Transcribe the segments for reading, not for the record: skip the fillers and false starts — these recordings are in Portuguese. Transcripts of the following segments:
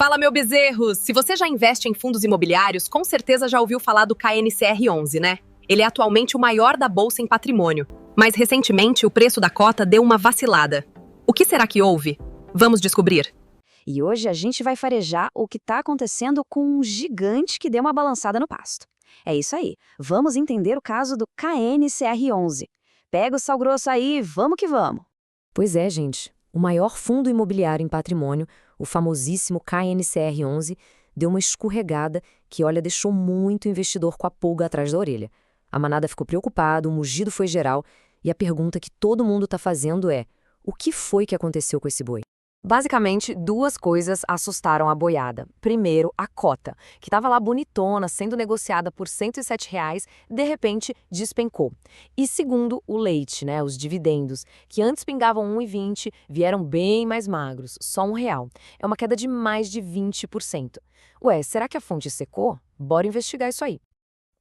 Fala, meu bezerros! Se você já investe em fundos imobiliários, com certeza já ouviu falar do KNCR11, né? Ele é atualmente o maior da bolsa em patrimônio, mas recentemente o preço da cota deu uma vacilada. O que será que houve? Vamos descobrir. E hoje a gente vai farejar o que está acontecendo com um gigante que deu uma balançada no pasto. É isso aí, vamos entender o caso do KNCR11. Pega o sal grosso aí, vamos que vamos! Pois é, gente. O maior fundo imobiliário em patrimônio, o famosíssimo KNCR11, deu uma escorregada que, olha, deixou muito investidor com a pulga atrás da orelha. A manada ficou preocupada, o mugido foi geral, e a pergunta que todo mundo está fazendo é: o que foi que aconteceu com esse boi? Basicamente, duas coisas assustaram a boiada. Primeiro, a cota, que estava lá bonitona, sendo negociada por R$ 107, de repente despencou. E segundo, o leite, né, os dividendos, que antes pingavam 1,20, vieram bem mais magros, só R$ 1. É uma queda de mais de 20%. Ué, será que a fonte secou? Bora investigar isso aí.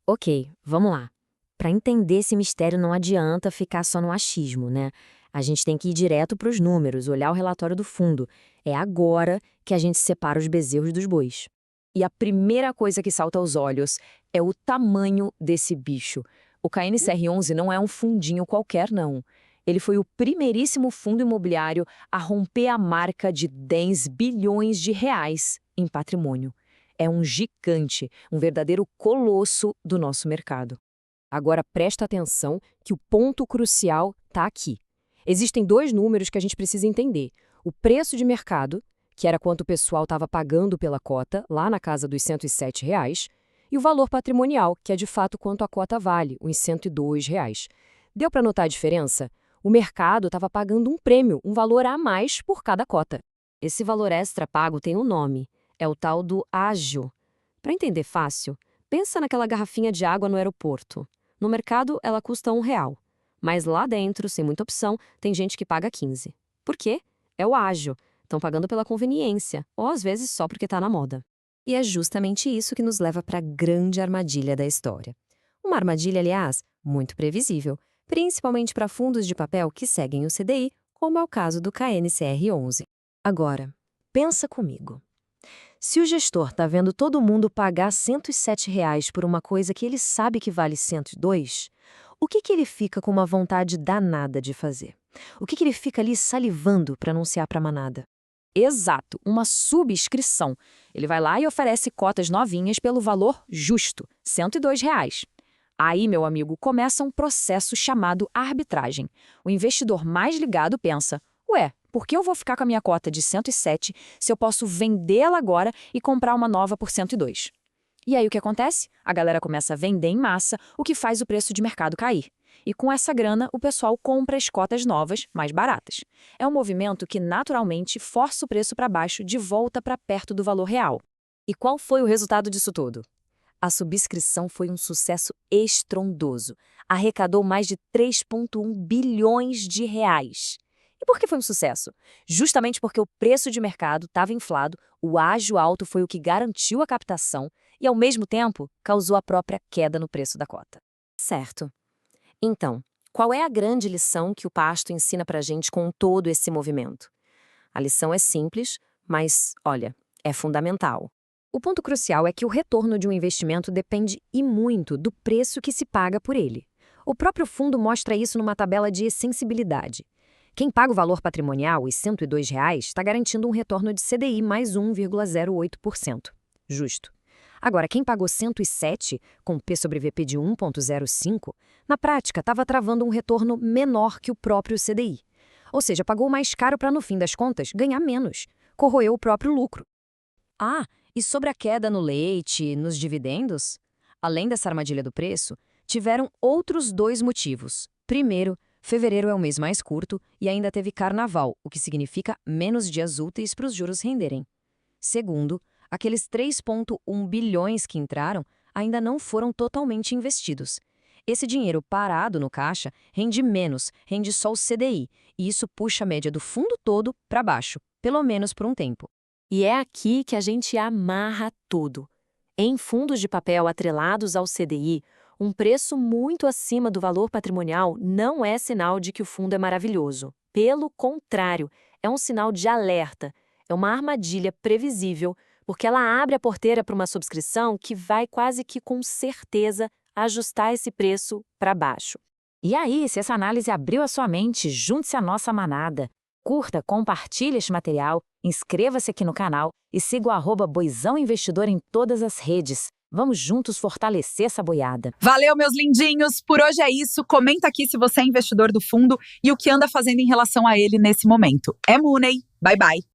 Ok, vamos lá. Para entender esse mistério não adianta ficar só no achismo, né? A gente tem que ir direto para os números, olhar o relatório do fundo. É agora que a gente separa os bezerros dos bois. E a primeira coisa que salta aos olhos é o tamanho desse bicho. O KNCR11 não é um fundinho qualquer, não. Ele foi o primeiríssimo fundo imobiliário a romper a marca de 10 bilhões de reais em patrimônio. É um gigante, um verdadeiro colosso do nosso mercado. Agora presta atenção que o ponto crucial está aqui. Existem dois números que a gente precisa entender. O preço de mercado, que era quanto o pessoal estava pagando pela cota, lá na casa dos R$ 107, e o valor patrimonial, que é de fato quanto a cota vale, uns R$ 102. Deu para notar a diferença? O mercado estava pagando um prêmio, um valor a mais por cada cota. Esse valor extra pago tem um nome, é o tal do ágio. Para entender fácil, pensa naquela garrafinha de água no aeroporto. No mercado, ela custa R$ 1. Mas lá dentro, sem muita opção, tem gente que paga 15. Por quê? É o ágio. Estão pagando pela conveniência, ou às vezes só porque está na moda. E é justamente isso que nos leva para a grande armadilha da história. Uma armadilha, aliás, muito previsível, principalmente para fundos de papel que seguem o CDI, como é o caso do KNCR11. Agora, pensa comigo. Se o gestor está vendo todo mundo pagar R$ 107 por uma coisa que ele sabe que vale 102, o que ele fica com uma vontade danada de fazer? O que ele fica ali salivando para anunciar para a manada? Exato, uma subscrição. Ele vai lá e oferece cotas novinhas pelo valor justo, R$ 102. Aí, meu amigo, começa um processo chamado arbitragem. O investidor mais ligado pensa: ué, por que eu vou ficar com a minha cota de 107 se eu posso vendê-la agora e comprar uma nova por 102? E aí o que acontece? A galera começa a vender em massa, o que faz o preço de mercado cair. E com essa grana, o pessoal compra as cotas novas, mais baratas. É um movimento que naturalmente força o preço para baixo de volta para perto do valor real. E qual foi o resultado disso tudo? A subscrição foi um sucesso estrondoso. Arrecadou mais de 3,1 bilhões de reais. E por que foi um sucesso? Justamente porque o preço de mercado estava inflado, o ágio alto foi o que garantiu a captação e, ao mesmo tempo, causou a própria queda no preço da cota. Certo. Então, qual é a grande lição que o pasto ensina pra gente com todo esse movimento? A lição é simples, mas, olha, é fundamental. O ponto crucial é que o retorno de um investimento depende e muito do preço que se paga por ele. O próprio fundo mostra isso numa tabela de sensibilidade. Quem paga o valor patrimonial, os R$ 102, está garantindo um retorno de CDI mais 1,08%. Justo. Agora, quem pagou 107, com P sobre VP de 1,05, na prática estava travando um retorno menor que o próprio CDI. Ou seja, pagou mais caro para, no fim das contas, ganhar menos. Corroeu o próprio lucro. Ah, e sobre a queda no leite, nos dividendos? Além dessa armadilha do preço, tiveram outros dois motivos. Primeiro, fevereiro é o mês mais curto e ainda teve carnaval, o que significa menos dias úteis para os juros renderem. Segundo, aqueles 3,1 bilhões que entraram ainda não foram totalmente investidos. Esse dinheiro parado no caixa rende menos, rende só o CDI, e isso puxa a média do fundo todo para baixo, pelo menos por um tempo. E é aqui que a gente amarra tudo. Em fundos de papel atrelados ao CDI, um preço muito acima do valor patrimonial não é sinal de que o fundo é maravilhoso. Pelo contrário, é um sinal de alerta. É uma armadilha previsível, porque ela abre a porteira para uma subscrição que vai quase que com certeza ajustar esse preço para baixo. E aí, se essa análise abriu a sua mente, junte-se à nossa manada. Curta, compartilhe este material, inscreva-se aqui no canal e siga o @Boizão Investidor em todas as redes. Vamos juntos fortalecer essa boiada. Valeu, meus lindinhos! Por hoje é isso. Comenta aqui se você é investidor do fundo e o que anda fazendo em relação a ele nesse momento. É Money. Bye, bye!